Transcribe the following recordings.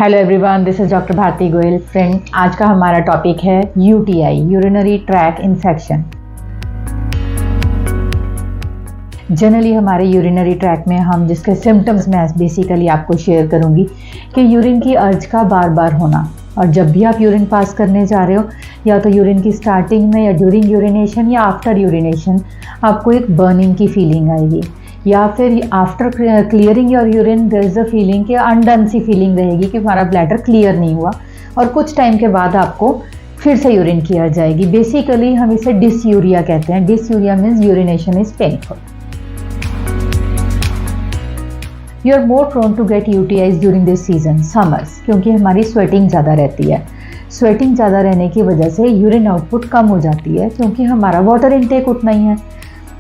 Hello everyone, this is doctor Bharti Goyal. Friend, आज का हमारा टॉपिक है UTI, urinary track infection. Generally हमारे यूरिनरी ट्रैक में हम जिसके सिम्टम्स मैं बेसिकली आपको शेयर करूंगी कि यूरिन की अर्ज का बार बार होना, और जब भी आप यूरिन पास करने जा रहे हो, या तो यूरिन की स्टार्टिंग में या ड्यूरिंग यूरिनेशन या आफ्टर यूरिनेशन, आपको एक बर्निंग की फीलिंग आएगी, या फिर after clearing your urine there is a feeling कि अनडन सी फीलिंग रहेगी कि हमारा ब्लैडर क्लियर नहीं हुआ, और कुछ टाइम के बाद आपको फिर से यूरिन किया जाएगी। बेसिकली हम इसे डिसयूरिया कहते हैं। Dysuria means urination is painful. You are more prone to get UTIs during this season, summers, क्योंकि हमारी स्वेटिंग ज़्यादा रहती है। स्वेटिंग ज़्यादा रहने की वजह से यूरिन आउटपुट कम हो जाती है, क्योंकि हमारा वाटर इनटेक उतना ही है।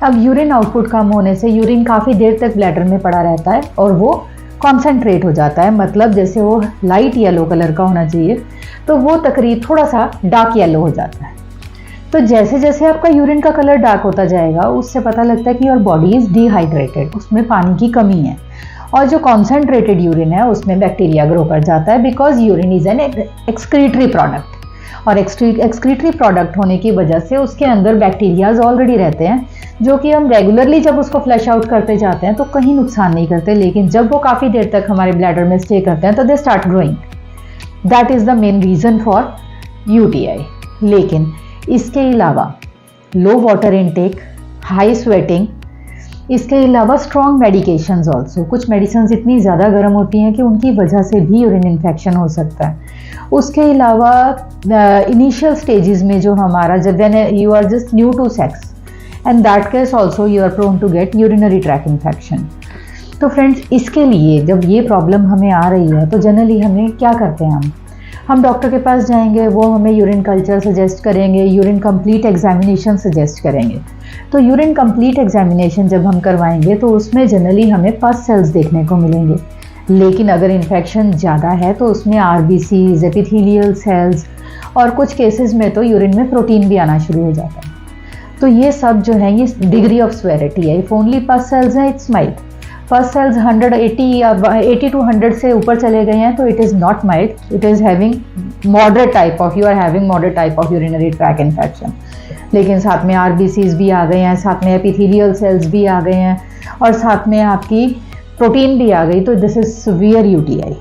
अब यूरिन आउटपुट कम होने से यूरिन काफ़ी देर तक ब्लैडर में पड़ा रहता है और वो कॉन्सेंट्रेट हो जाता है, मतलब जैसे वो लाइट येलो कलर का होना चाहिए तो वो तकरीब थोड़ा सा डार्क येलो हो जाता है। तो जैसे जैसे आपका यूरिन का कलर डार्क होता जाएगा, उससे पता लगता है कि योर बॉडी इज़ डिहाइड्रेटेड, उसमें पानी की कमी है। और जो कॉन्सेंट्रेटेड यूरिन है उसमें बैक्टीरिया ग्रो कर जाता है, because urine is an excretory product, और एक्सक्रीटरी प्रोडक्ट होने की वजह से उसके अंदर बैक्टीरियाज ऑलरेडी रहते हैं, जो कि हम रेगुलरली जब उसको फ्लश आउट करते जाते हैं तो कहीं नुकसान नहीं करते, लेकिन जब वो काफ़ी देर तक हमारे ब्लैडर में स्टे करते हैं तो they start growing. That is the main reason for UTI. लेकिन इसके अलावा लो वाटर इनटेक, हाई स्वेटिंग, इसके अलावा स्ट्रॉन्ग मेडिकेशंस ऑल्सो, कुछ मेडिसिन्स इतनी ज़्यादा गर्म होती हैं कि उनकी वजह से भी यूरिन इन्फेक्शन हो सकता है। उसके अलावा इनिशियल स्टेजेस में जो हमारा, जब when you are just new to sex, and that case also you are prone to get urinary track infection. तो फ्रेंड्स, इसके लिए जब ये प्रॉब्लम हमें आ रही है तो जनरली हमें क्या करते हैं, हम डॉक्टर के पास जाएंगे, वो हमें यूरिन कल्चर सजेस्ट करेंगे, यूरिन कंप्लीट एग्जामिनेशन सजेस्ट करेंगे। तो यूरिन कंप्लीट एग्जामिनेशन जब हम करवाएंगे तो उसमें जनरली हमें पस सेल्स देखने को मिलेंगे, लेकिन अगर इन्फेक्शन ज़्यादा है तो उसमें आरबीसीज, एपिथेलियल सेल्स, और कुछ केसेस में तो यूरिन में प्रोटीन भी आना शुरू हो जाता है। तो ये सब जो है, ये डिग्री ऑफ स्वेरिटी है। इफ ओनली पस सेल्स है, it's mild. Pus cells 80 to 100 से ऊपर चले गए हैं तो it is not mild, it is having moderate type of, you are having moderate type of urinary track infection. लेकिन साथ में आरबीसीज भी आ गए हैं, साथ में एपिथेलियल सेल्स भी आ गए हैं, और साथ में आपकी प्रोटीन भी आ गई, तो दिस इज सीवियर यूटीआई।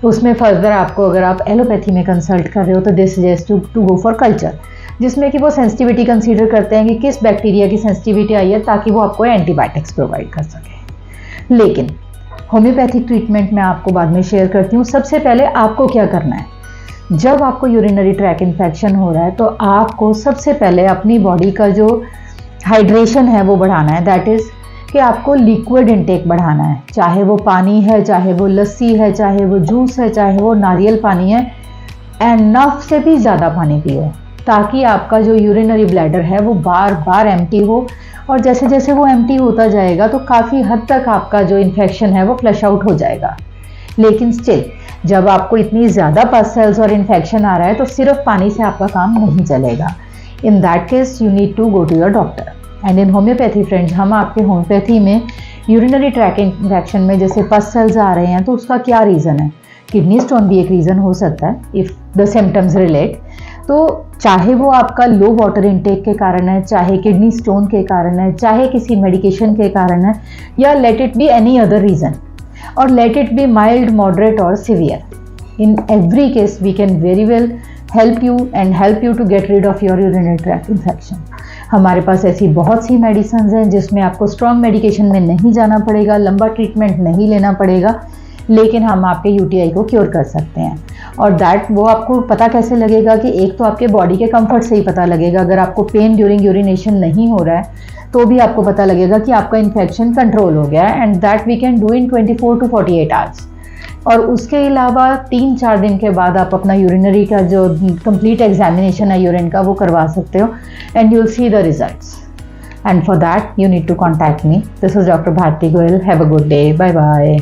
उसमें फर्दर आपको, अगर आप एलोपैथी में कंसल्ट कर रहे हो, तो this suggest to go for culture, जिसमें कि वो सेंसिटिविटी कंसीडर करते हैं कि किस बैक्टीरिया की सेंसिटिविटी आई है, ताकि वो आपको एंटीबायोटिक्स प्रोवाइड कर सके। लेकिन होम्योपैथिक ट्रीटमेंट मैं आपको बाद में शेयर करती हूँ। सबसे पहले आपको क्या करना है, जब आपको यूरिनरी ट्रैक इन्फेक्शन हो रहा है तो आपको सबसे पहले अपनी बॉडी का जो हाइड्रेशन है वो बढ़ाना है। दैट इज़ कि आपको लिक्विड इनटेक बढ़ाना है, चाहे वो पानी है, चाहे वो लस्सी है, चाहे वो जूस है, चाहे वो नारियल पानी है। एनफ से भी ज़्यादा पानी पियो, ताकि आपका जो यूरिनरी ब्लैडर है वो बार बार एम्प्टी हो, और जैसे जैसे वो एम्प्टी होता जाएगा तो काफ़ी हद तक आपका जो इन्फेक्शन है वो फ्लश आउट हो जाएगा। लेकिन स्टिल, जब आपको इतनी ज़्यादा पस सेल्स और इन्फेक्शन आ रहा है तो सिर्फ पानी से आपका काम नहीं चलेगा। In that case you need to go to your doctor. And in homeopathy friends, हम आपके होम्योपैथी में यूरिनरी ट्रैक इन्फेक्शन में जैसे पस सेल्स आ रहे हैं तो उसका क्या रीज़न है, किडनी स्टोन भी एक रीज़न हो सकता है इफ़ द सिम्टम्स रिलेट। तो चाहे वो आपका लो वाटर इनटेक के कारण है, चाहे किडनी स्टोन के कारण है, चाहे किसी मेडिकेशन के कारण है, या let it be any other reason, और let it be mild, moderate और severe, in every case we can very well help you to get rid of your urinary track infection. हमारे पास ऐसी बहुत सी मेडिसिन हैं जिसमें आपको स्ट्रॉन्ग मेडिकेशन में नहीं जाना पड़ेगा, लंबा ट्रीटमेंट नहीं लेना पड़ेगा, लेकिन हम आपके यूटीआई को क्योर कर सकते हैं। और दैट वो आपको पता कैसे लगेगा कि एक तो आपके बॉडी के कंफर्ट से ही पता लगेगा। अगर आपको पेन ड्यूरिंग यूरिनेशन नहीं हो रहा है तो भी आपको पता लगेगा कि आपका इन्फेक्शन कंट्रोल हो गया है, and that we can do in 24 to 48 hours. और उसके अलावा 3-4 दिन के बाद आप अपना यूरिनरी का जो कंप्लीट एग्जामिनेशन है यूरिन का, वो करवा सकते हो, and you will see the results. And for that you need to contact me. This is doctor Bharti Goyal. Have a good day. Bye bye.